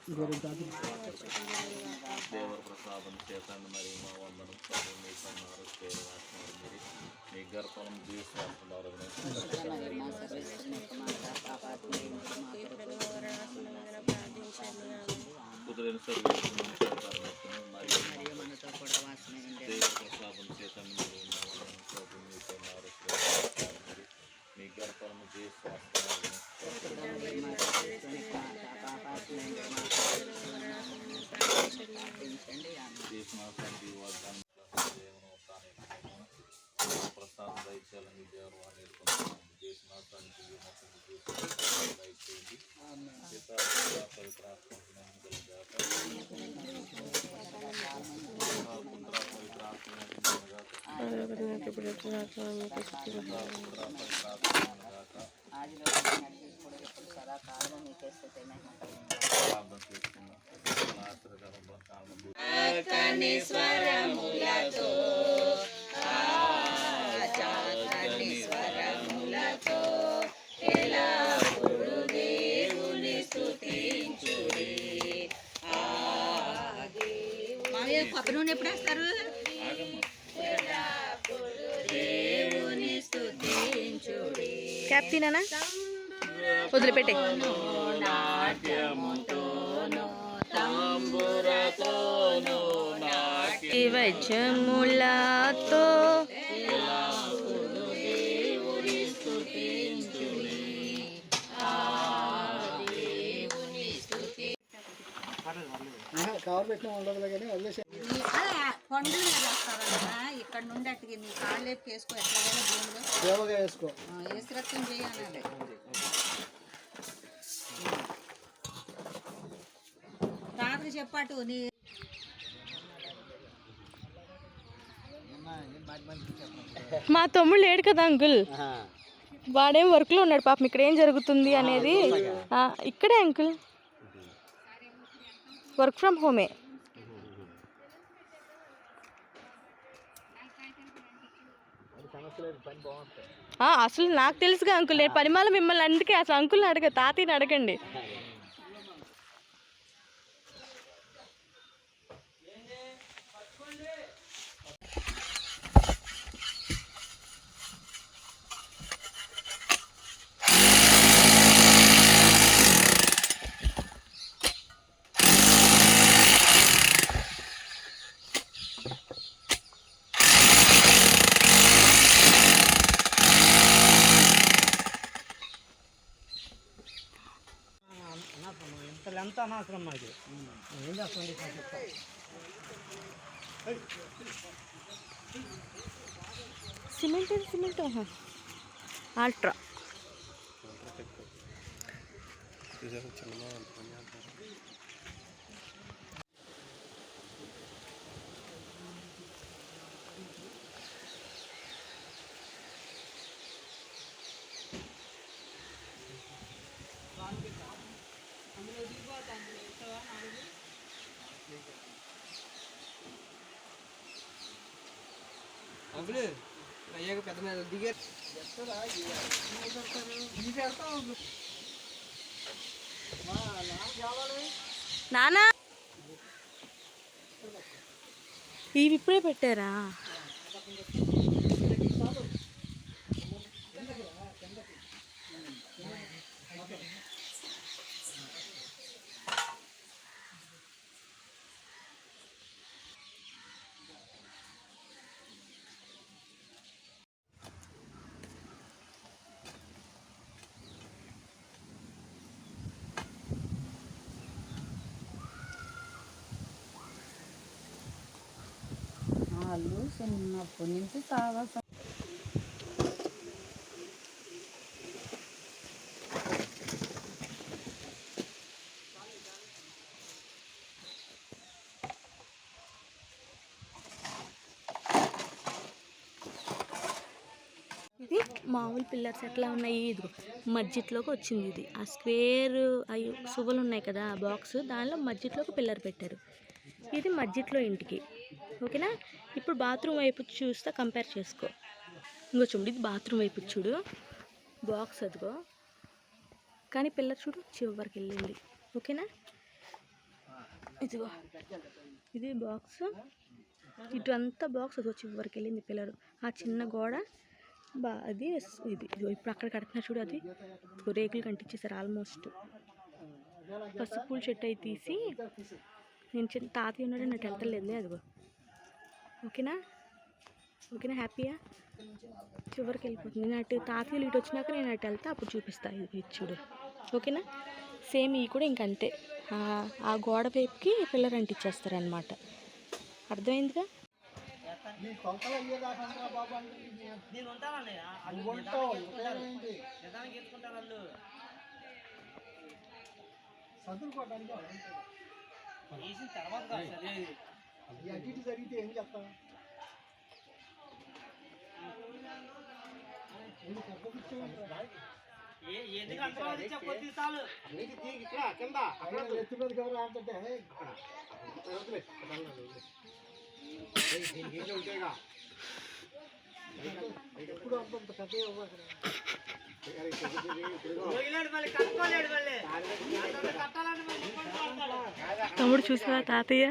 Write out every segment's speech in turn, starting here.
దేవర ప్రసాదం చేతండి మరి మా వందనం ప్రభు మీకు అన్నారు పేరు రాస్తున్నారు మీరు మీ గర్భం జీవిస్తున్నారు కుదిరిన దేవర ప్రసాదం చేతండి మరి మా వందనం ప్రభు మీకు అన్నారు మీ గర్భం జీవిస్తున్నారు ప్రసాదం దయచేయాలని దేవుడు నేర్చుకుంటున్నాను చేసిన స్వరములతో ఎల్లప్పుడు దేవుని స్తుతించుడి. కొత్త నూనె ఎప్పుడు వేస్తారు? దేవుని స్తుతించుడి. క్యాప్ తినా వదిలిపెట్టే వైద్యములతో కవర్ పెట్టిన ఉండదులే కానీ వదిలేసి పండుగ చేస్తారన్నా ఇక్కడ నుండి అట్టుకి నీ కాళ్ళు లేపు వేసుకో ఎట్లాగైనా భూమిలో సేవగా వేసుకో వేసి రక్తం చేయాలి. రాత్రి చెప్పాటు నీ మా తమ్ముడు లేడు కదా అంకుల్, వాడేం వర్క్లో ఉన్నాడు పాపం. ఇక్కడ ఏం జరుగుతుంది అనేది ఇక్కడే అంకుల్, వర్క్ ఫ్రమ్ హోమే. అసలు నాకు తెలుసుగా అంకుల్, నేను పనిమాల మిమ్మల్ని అందుకే అసలు అంకుల్ని అడగ, తాతయ్యని అడగండి. ఎంత అనవసరం మాది ఏం చేస్తుంది సిమెంట్ అల్ట్రా అయ్యాక పెద్ద మీద దిగారు నానా, ఇవి ఇప్పుడే పెట్టారా? వాళ్ళు చిన్నప్పటి నుంచి సావాసం. ఇది మామూలు పిల్లర్స్ ఎట్లా ఉన్నాయి, ఇది మధ్యలోకి వచ్చింది. ఇది ఆ స్క్వేర్ అవి సువ్వలు ఉన్నాయి కదా బాక్స్, దానిలో మధ్యలోకి పిల్లర్ పెట్టారు. ఇది మధ్యలో ఇంటికి, ఓకేనా. ఇప్పుడు బాత్రూమ్ వైపు చూస్తే కంపేర్ చేసుకో. ఇంకో చూడు, ఇది బాత్రూమ్ వైపు చూడు, బాక్స్ అదిగో, కానీ పిల్లర్ చూడు చివరికి వెళ్ళింది, ఓకేనా. ఇదిగో ఇది బాక్స్, ఇటు అంతా బాక్స్ అది చివరికి వెళ్ళింది పిల్లలు. ఆ చిన్న గోడ అది ఇది ఇప్పుడు అక్కడ కడుతున్నారు చూడు, అది రేకులు కంటించేసారు ఆల్మోస్ట్. పసుపు పూల చెట్టు అయి తీసి నేను చిన్న తాతయ్య ఉన్నాడు నాకు వెళ్తలేదులే. అదిగో ఓకేనా, ఓకేనా, హ్యాపీయా? చివరికి వెళ్ళిపోతుంది. నేను అటు తాతయ్యలు ఇటు వచ్చినాక నేను అటు వెళ్తా, అప్పుడు చూపిస్తాను. ఇది చూడు, ఓకేనా. సేమ్ ఈ కూడా ఇంకంతే, ఆ గోడ వైపుకి పిల్లర్ అంటించేస్తారనమాట. అర్థమైందిగా? జరిగితే ఏం చెప్తాం? తమ్ముడు చూసావా తాతయ్య?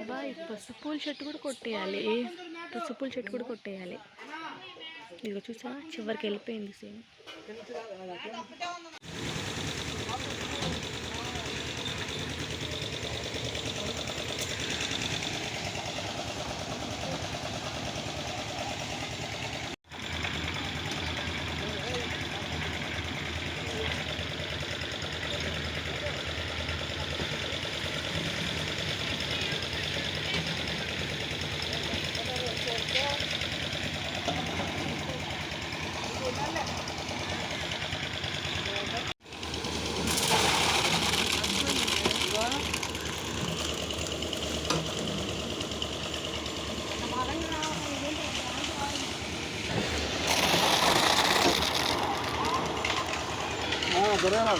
బాయ్ పసుపుల చెట్టు కూడా కొట్టేయాలి, పసుపుల చెట్టు కూడా కొట్టేయాలి. ఇదిగో చూసా చివరికి వెళ్ళిపోయింది సేమ్. దొరకనా